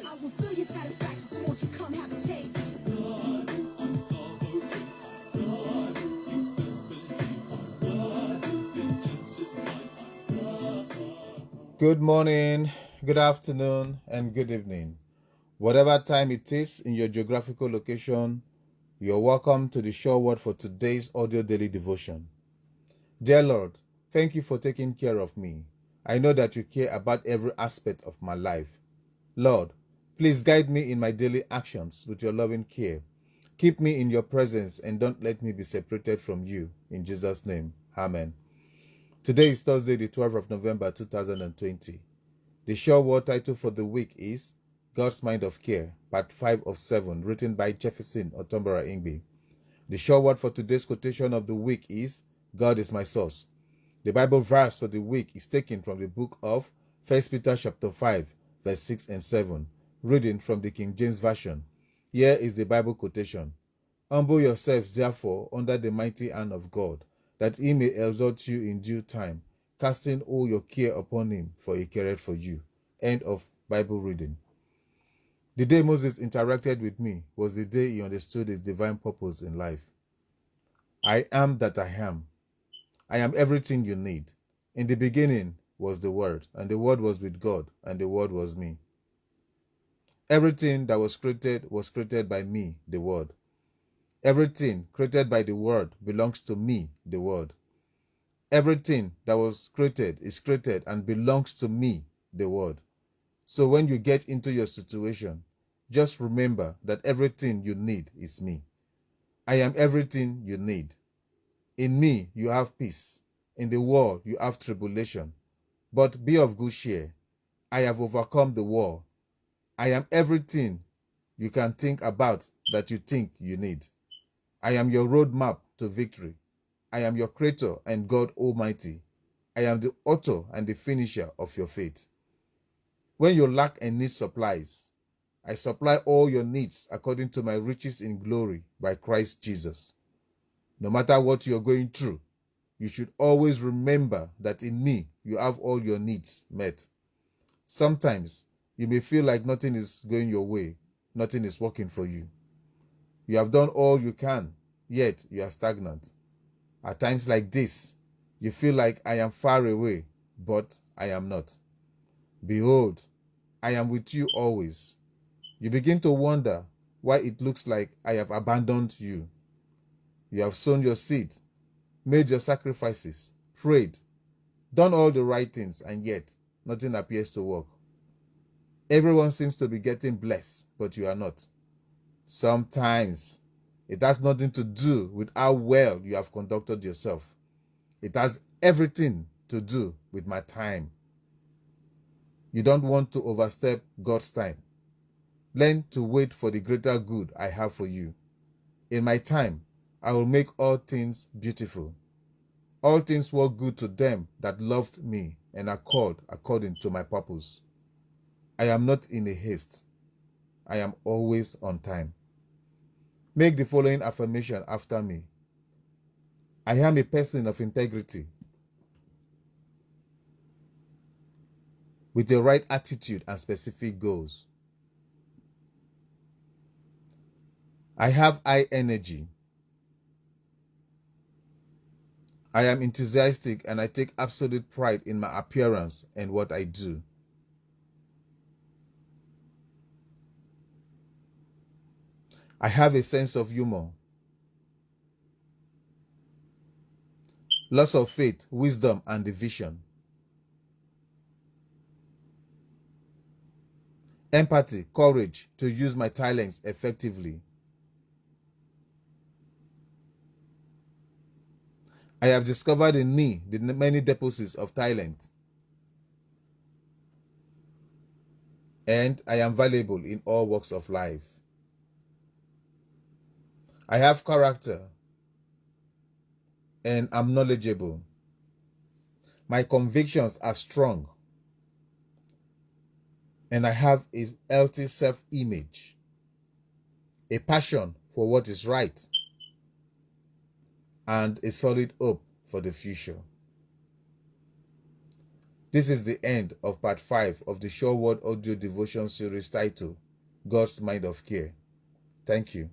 I will fill your satisfaction, so won't you come have a taste? God, I'm sovereign. God, you best believe. God, vengeance is mine. Good morning, good afternoon, and good evening. Whatever time it is in your geographical location, you're welcome to the Sure Word for today's audio daily devotion. Dear Lord, thank you for taking care of me. I know that you care about every aspect of my life. Lord, please guide me in my daily actions with your loving care. Keep me in your presence and don't let me be separated from you. In Jesus' name, amen. Today is Thursday, the 12th of November, 2020. The Sure Word title for the week is God's Mind of Care, Part 5 of 7, written by Jefferson or Imgbi. The Sure Word for today's quotation of the week is God is my source. The Bible verse for the week is taken from the book of 1 Peter chapter 5, verse 6 and 7, reading from the King James Version. Here is the Bible quotation. Humble yourselves, therefore, under the mighty hand of God, that he may exalt you in due time, casting all your care upon him, for he careth for you. End of Bible reading. The day Moses interacted with me was the day he understood his divine purpose in life. I am that I am. I am everything you need. In the beginning was the Word, and the Word was with God, and the Word was me. Everything that was created by me, the Word. Everything created by the Word belongs to me, the Word. Everything that was created is created and belongs to me, the Word. So when you get into your situation, just remember that everything you need is me. I am everything you need. In me, you have peace. In the world, you have tribulation. But be of good cheer. I have overcome the war. I am everything you can think about that you think you need. I am your roadmap to victory. I am your creator and God Almighty. I am the author and the finisher of your faith. When you lack and need supplies, I supply all your needs according to my riches in glory by Christ Jesus. No matter what you're going through, you should always remember that in me, you have all your needs met. Sometimes you may feel like nothing is going your way, nothing is working for you. You have done all you can, yet you are stagnant. At times like this, you feel like I am far away, but I am not. Behold, I am with you always. You begin to wonder why it looks like I have abandoned you. You have sown your seed, made your sacrifices, prayed, done all the right things, and yet nothing appears to work. Everyone seems to be getting blessed, but you are not. Sometimes it has nothing to do with how well you have conducted yourself. It has everything to do with my time. You don't want to overstep God's time. Learn to wait for the greater good I have for you. In my time, I will make all things beautiful. All things work good to them that loved me and are called according to my purpose. I am not in a haste. I am always on time. Make the following affirmation after me. I am a person of integrity, with the right attitude and specific goals. I have high energy. I am enthusiastic and I take absolute pride in my appearance and what I do. I have a sense of humor, lots of faith, wisdom, and vision. Empathy, courage to use my talents effectively. I have discovered in me the many deposits of talent, and I am valuable in all walks of life. I have character, and am knowledgeable. My convictions are strong, and I have a healthy self-image, a passion for what is right, and a solid hope for the future. This is the end of part 5 of the Sure Word audio devotion series titled God's Mind of Care. Thank you.